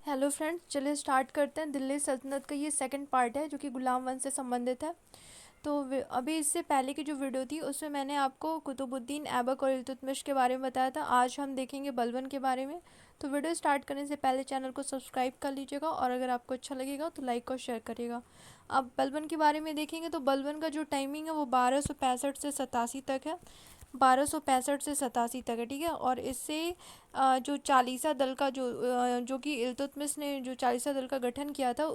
Hello friends, चलिए start करते हैं। दिल्ली सल्तनत का ये सेकंड पार्ट है जो कि गुलाम वंश से संबंधित है। तो अभी इससे पहले की जो वीडियो थी उसमें मैंने आपको कुतुबुद्दीन ऐबक और इल्तुतमिश के बारे में बताया था। आज हम देखेंगे बलबन के बारे में। तो वीडियो स्टार्ट करने से पहले चैनल को सब्सक्राइब कर लीजिएगा और अगर आपको अच्छा लगेगा तो लाइक और शेयर करिएगा। अब बलबन के बारे में देखेंगे तो बलबन का जो टाइमिंग है वो 1265 से 87 तक है। 1265 से 87 तक है, ठीक है। और इससे जो चालीसा दल का जो कि इल्तुतमिश ने जो चालीसा दल का गठन किया था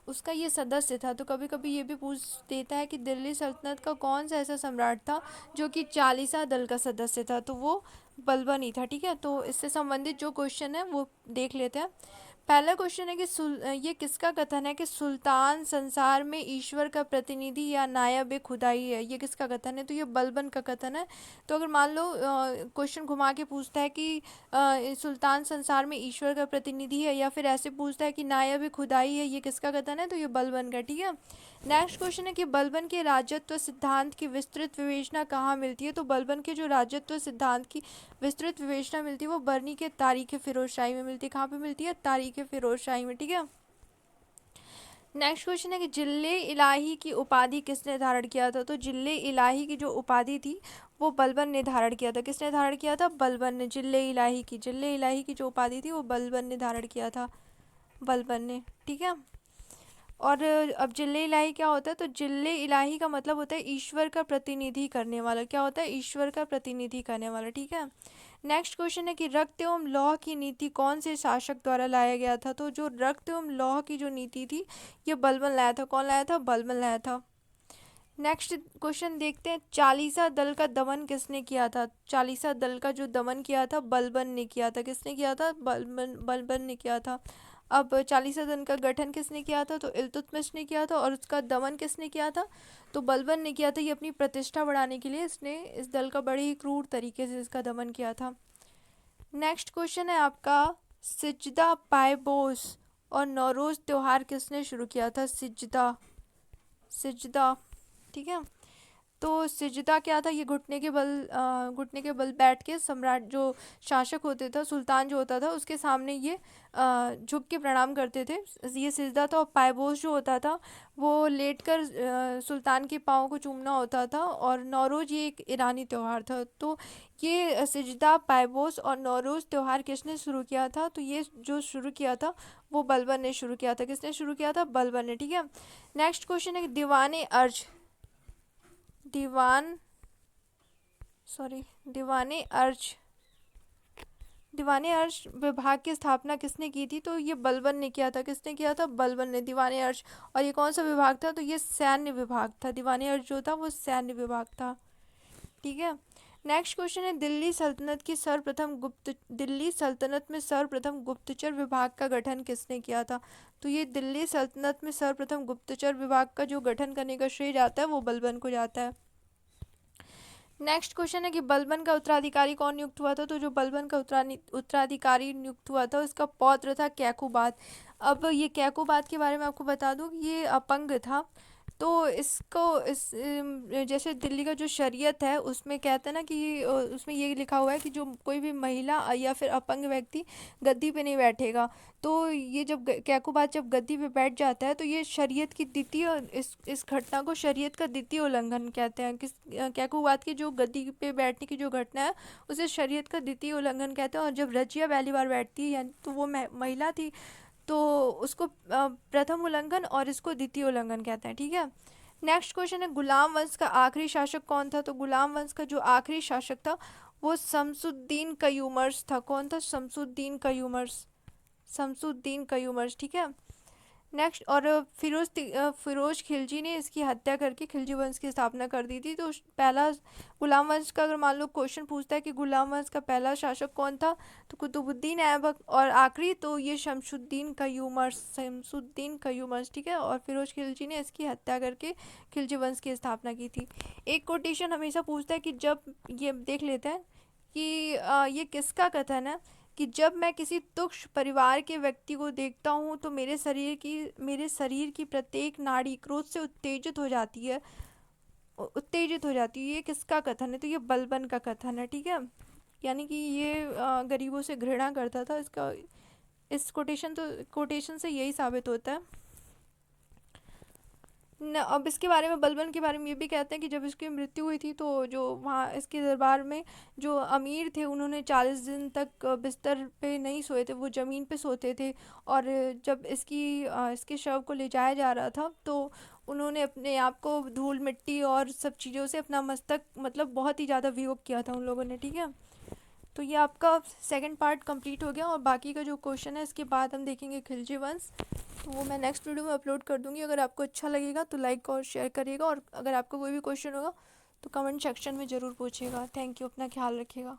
उसका ये सदस्य था। तो कभी कभी ये भी पूछ देता है कि दिल्ली सल्तनत का कौन सा ऐसा सम्राट था जो कि चालीसा दल का सदस्य था, तो वो बलबन ही था, ठीक है। तो इससे संबंधित जो क्वेश्चन है वो देख लेते हैं। पहला क्वेश्चन है कि ये किसका कथन है कि सुल्तान संसार में ईश्वर का प्रतिनिधि या नायब ए खुदाई है। ये किसका कथन है? तो ये बलबन का कथन है। तो अगर मान लो क्वेश्चन घुमा के पूछता है कि सुल्तान संसार में ईश्वर का प्रतिनिधि है या फिर ऐसे पूछता है कि नायब ए खुदाई है, ये किसका कथन है? तो ये बलबन का, ठीक है। नेक्स्ट क्वेश्चन है कि बलबन के राजत्व सिद्धांत की विस्तृत विवेचना कहाँ मिलती है? तो बलबन के जो राजत्व सिद्धांत की विस्तृत विवेचना मिलती है वो बरनी के तारीख फिरोजशाही में मिलती है। कहाँ पे मिलती है? तारीख फिरोजशाही में, ठीक है। नेक्स्ट क्वेश्चन है कि जिले इलाही की उपाधि किसने धारण किया था? तो जिले इलाही की जो उपाधि थी वो बलबन ने धारण किया था। किसने धारण किया था? बलबन ने। जिले इलाही की जो उपाधि थी वो बलबन ने धारण किया था। बलबन ने, ठीक है। और अब जिले इलाही क्या होता है? तो जिले इलाही का मतलब होता है ईश्वर का प्रतिनिधि करने वाला। क्या होता है? ईश्वर का प्रतिनिधि करने वाला, ठीक है। नेक्स्ट क्वेश्चन है कि रक्त एवं लौह की नीति कौन से शासक द्वारा लाया गया था? तो जो रक्त एवं लौह की जो नीति थी ये बलबन लाया था। कौन लाया था? बलबन लाया था। नेक्स्ट क्वेश्चन देखते हैं, चालीसा दल का दमन किसने किया था? चालीसा दल का जो दमन किया था बलबन ने किया था। किसने किया था? बलबन ने किया था। अब चालीसा दल का गठन किसने किया था? तो इल्तुतमिश ने किया था। और उसका दमन किसने किया था? तो बलबन ने किया था। ये अपनी प्रतिष्ठा बढ़ाने के लिए इसने इस दल का बड़े ही क्रूर तरीके से इसका दमन किया था। नेक्स्ट क्वेश्चन है आपका, सिजदा पायबोस और नौरोज त्योहार किसने शुरू किया था? सिजदा, सिजदा, ठीक है। तो सिजदा क्या था? ये घुटने के बल बैठ के सम्राट जो शासक होते थे, सुल्तान जो होता था उसके सामने ये झुक के प्रणाम करते थे। ये सिजदा था। और पायबोस जो होता था वो लेट कर सुल्तान के पाँव को चूमना होता था। और नौरोज ये एक ईरानी त्यौहार था। तो ये सिजदा, पायबोस और नौरोज त्यौहार किसने शुरू किया था? तो ये जो शुरू किया था वो बलबन ने शुरू किया था। किसने शुरू किया था? बलबन ने, ठीक है। नेक्स्ट क्वेश्चन है कि दीवान दीवाने अर्ज दीवाने अर्श विभाग की स्थापना किसने की थी? तो ये बलबन ने किया था। किसने किया था? बलबन ने, दीवाने अर्श। और ये कौन सा विभाग था? तो ये सैन्य विभाग था। दीवाने अर्श जो था वो सैन्य विभाग था, ठीक है। नेक्स्ट क्वेश्चन है, दिल्ली सल्तनत में सर्वप्रथम गुप्तचर विभाग का गठन किसने किया था? तो ये दिल्ली सल्तनत में सर्वप्रथम गुप्तचर विभाग का जो गठन करने का श्रेय जाता है वो बलबन को जाता है। नेक्स्ट क्वेश्चन है कि बलबन का उत्तराधिकारी कौन नियुक्त हुआ था? तो जो बलबन का उत्तराधिकारी नियुक्त हुआ था उसका पौत्र था कैकुबाद। अब ये कैकुबाद के बारे में आपको बता दूं कि ये अपंग था। तो इसको जैसे दिल्ली का जो शरीयत है उसमें कहते हैं ना कि उसमें ये लिखा हुआ है कि जो कोई भी महिला या फिर अपंग व्यक्ति गद्दी पे नहीं बैठेगा। तो ये जब कैकुबाद जब गद्दी पे बैठ जाता है तो ये शरीयत की द्वितीय, इस घटना को शरीयत का द्वितीय उल्लंघन कहते हैं। कैकुबाद की जो गद्दी पे बैठने की जो घटना है उसे शरीयत का द्वितीय उल्लंघन कहते हैं। और जब रजिया पहली बार बैठती है यानी तो वो महिला थी, तो उसको प्रथम उल्लंघन और इसको द्वितीय उल्लंघन कहते हैं, ठीक है। नेक्स्ट क्वेश्चन है, गुलाम वंश का आखिरी शासक कौन था? तो गुलाम वंश का जो आखिरी शासक था वो शमसुद्दीन कयूमर्स था। कौन था? शमसुद्दीन कयूमर्स, ठीक है। नेक्स्ट, और फिरोज खिलजी ने इसकी हत्या करके खिलजी वंश की स्थापना कर दी थी। तो पहला गुलाम वंश का अगर मान लो क्वेश्चन पूछता है कि गुलाम वंश का पहला शासक कौन था, तो कुतुबुद्दीन ऐबक। और आखिरी तो ये शमसुद्दीन कयूमर्स, ठीक है। और फिरोज खिलजी ने इसकी हत्या करके खिलजी वंश की स्थापना की थी। एक कोटेशन हमेशा पूछता है कि जब, ये देख लेते हैं कि ये किसका कथन है कि जब मैं किसी तुच्छ परिवार के व्यक्ति को देखता हूँ तो मेरे शरीर की प्रत्येक नाड़ी क्रोध से उत्तेजित हो जाती है। ये किसका कथन है? तो ये बलबन का कथन है, ठीक है। यानी कि ये गरीबों से घृणा करता था। इसका इस कोटेशन से यही साबित होता है न। अब इसके बारे में, बलबन के बारे में ये भी कहते हैं कि जब इसकी मृत्यु हुई थी तो जो वहाँ इसके दरबार में जो अमीर थे उन्होंने 40 दिन तक बिस्तर पे नहीं सोए थे, वो ज़मीन पे सोते थे। और जब इसके शव को ले जाया जा रहा था तो उन्होंने अपने आप को धूल मिट्टी और सब चीज़ों से अपना मस्तक मतलब बहुत ही ज़्यादा वियोग किया था उन लोगों ने, ठीक है। तो ये आपका सेकंड पार्ट कंप्लीट हो गया, और बाकी का जो क्वेश्चन है इसके बाद हम देखेंगे खिलजी वंश। तो वो मैं नेक्स्ट वीडियो में अपलोड कर दूंगी। अगर आपको अच्छा लगेगा तो लाइक और शेयर करिएगा, और अगर आपको कोई भी क्वेश्चन होगा तो कमेंट सेक्शन में ज़रूर पूछिएगा। थैंक यू, अपना ख्याल रखिएगा।